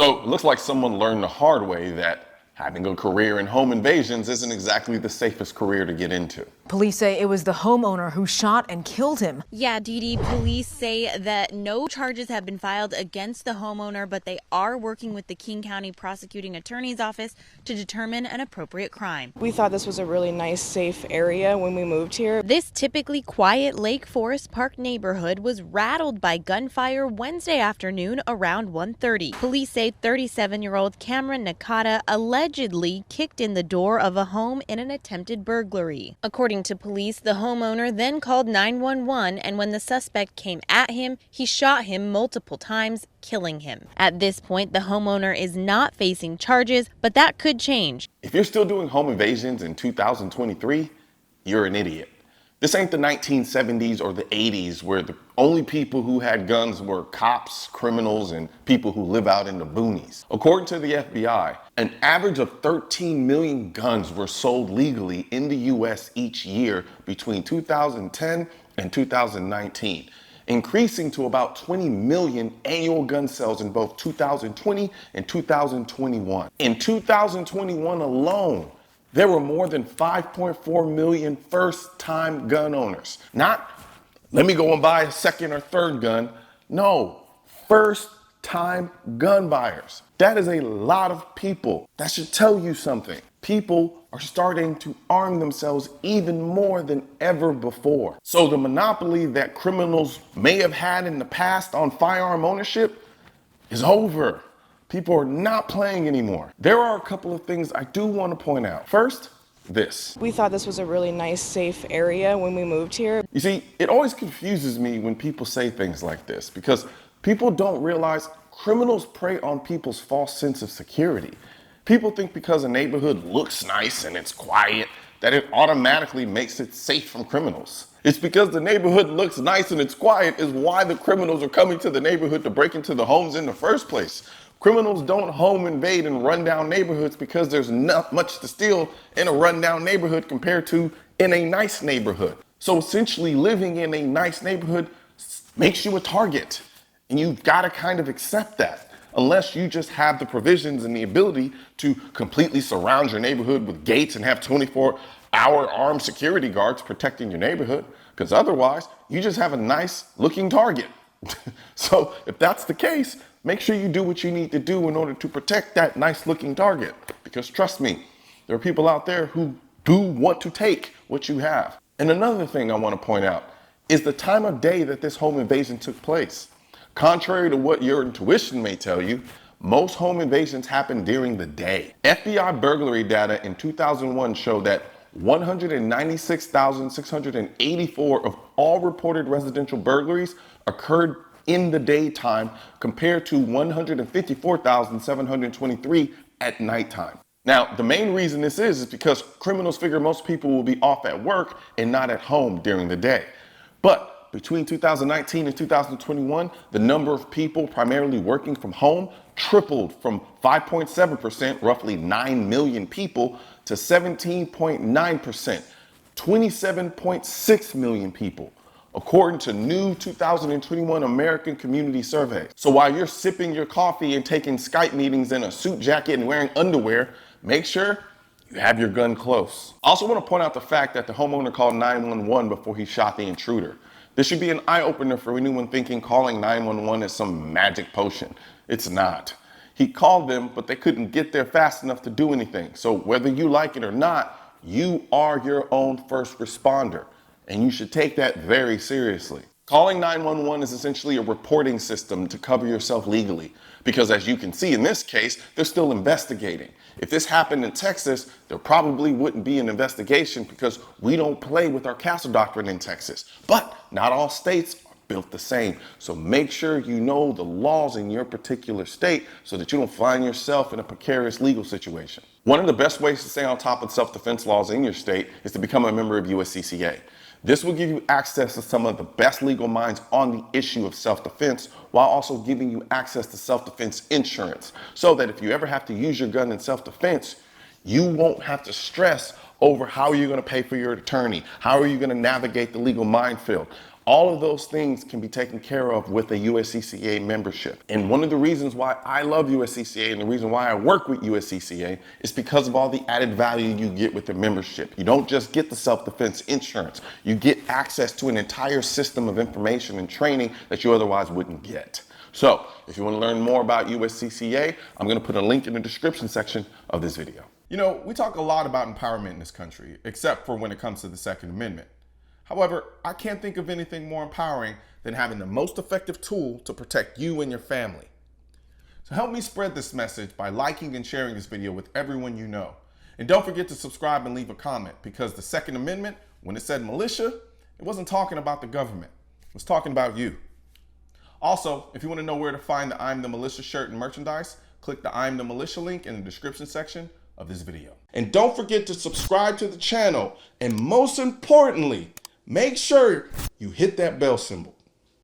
So it looks like someone learned the hard way that having a career in home invasions isn't exactly the safest career to get into. Police say it was the homeowner who shot and killed him. Yeah, Dee Dee, police say that no charges have been filed against the homeowner, but they are working with the King County Prosecuting Attorney's Office to determine an appropriate crime. We thought this was a really nice, safe area when we moved here. This typically quiet Lake Forest Park neighborhood was rattled by gunfire Wednesday afternoon around 1:30. Police say 37-year-old Cameron Nakata allegedly kicked in the door of a home in an attempted burglary. According to police, the homeowner then called 911, and when the suspect came at him, he shot him multiple times, killing him. At this point, the homeowner is not facing charges, but that could change. If you're still doing home invasions in 2023, you're an idiot. This ain't the 1970s or the 80s where the only people who had guns were cops, criminals, and people who live out in the boonies. According to the FBI, an average of 13 million guns were sold legally in the US each year between 2010 and 2019, increasing to about 20 million annual gun sales in both 2020 and 2021. In 2021 alone, there were more than 5.4 million first-time gun owners. Not, let me go and buy a second or third gun. No, first-time gun buyers. That is a lot of people. That should tell you something. People are starting to arm themselves even more than ever before. So the monopoly that criminals may have had in the past on firearm ownership is over. People are not playing anymore. There are a couple of things I do want to point out. First, this. We thought this was a really nice, safe area when we moved here. You see, it always confuses me when people say things like this because people don't realize criminals prey on people's false sense of security. People think because a neighborhood looks nice and it's quiet that it automatically makes it safe from criminals. It's because the neighborhood looks nice and it's quiet is why the criminals are coming to the neighborhood to break into the homes in the first place. Criminals don't home invade in rundown neighborhoods because there's not much to steal in a rundown neighborhood compared to in a nice neighborhood. So essentially living in a nice neighborhood makes you a target. And you've got to kind of accept that unless you just have the provisions and the ability to completely surround your neighborhood with gates and have 24-hour armed security guards protecting your neighborhood. Because otherwise, you just have a nice looking target. So if that's the case, make sure you do what you need to do in order to protect that nice looking target. Because trust me, there are people out there who do want to take what you have. And another thing I want to point out is the time of day that this home invasion took place. Contrary to what your intuition may tell you, most home invasions happen during the day. FBI burglary data in 2001 showed that 196,684 of all reported residential burglaries occurred in the daytime compared to 154,723 at nighttime. Now, the main reason this is because criminals figure most people will be off at work and not at home during the day. But between 2019 and 2021, the number of people primarily working from home tripled from 5.7%, roughly 9 million people, to 17.9%, 27.6 million people, according to new 2021 American Community Survey. So while you're sipping your coffee and taking Skype meetings in a suit jacket and wearing underwear, make sure you have your gun close. I also want to point out the fact that the homeowner called 911 before he shot the intruder. This should be an eye-opener for anyone thinking calling 911 is some magic potion. It's not. He called them, but they couldn't get there fast enough to do anything. So whether you like it or not, you are your own first responder, and you should take that very seriously. Calling 911 is essentially a reporting system to cover yourself legally, because as you can see in this case, they're still investigating. If this happened in Texas, there probably wouldn't be an investigation because we don't play with our castle doctrine in Texas. But not all states are built the same. So make sure you know the laws in your particular state so that you don't find yourself in a precarious legal situation. One of the best ways to stay on top of self-defense laws in your state is to become a member of USCCA. This will give you access to some of the best legal minds on the issue of self-defense while also giving you access to self-defense insurance so that if you ever have to use your gun in self-defense, you won't have to stress over how you're going to pay for your attorney, how are you going to navigate the legal minefield. All of those things can be taken care of with a USCCA membership. And one of the reasons why I love USCCA and the reason why I work with USCCA is because of all the added value you get with the membership. You don't just get the self-defense insurance, you get access to an entire system of information and training that you otherwise wouldn't get. So if you want to learn more about USCCA, I'm going to put a link in the description section of this video. You know, we talk a lot about empowerment in this country, except for when it comes to the Second Amendment. However, I can't think of anything more empowering than having the most effective tool to protect you and your family. So help me spread this message by liking and sharing this video with everyone you know. And don't forget to subscribe and leave a comment, because the Second Amendment, when it said militia, it wasn't talking about the government. It was talking about you. Also, if you want to know where to find the I'm the Militia shirt and merchandise, click the I'm the Militia link in the description section of this video. And don't forget to subscribe to the channel, and most importantly, make sure you hit that bell symbol.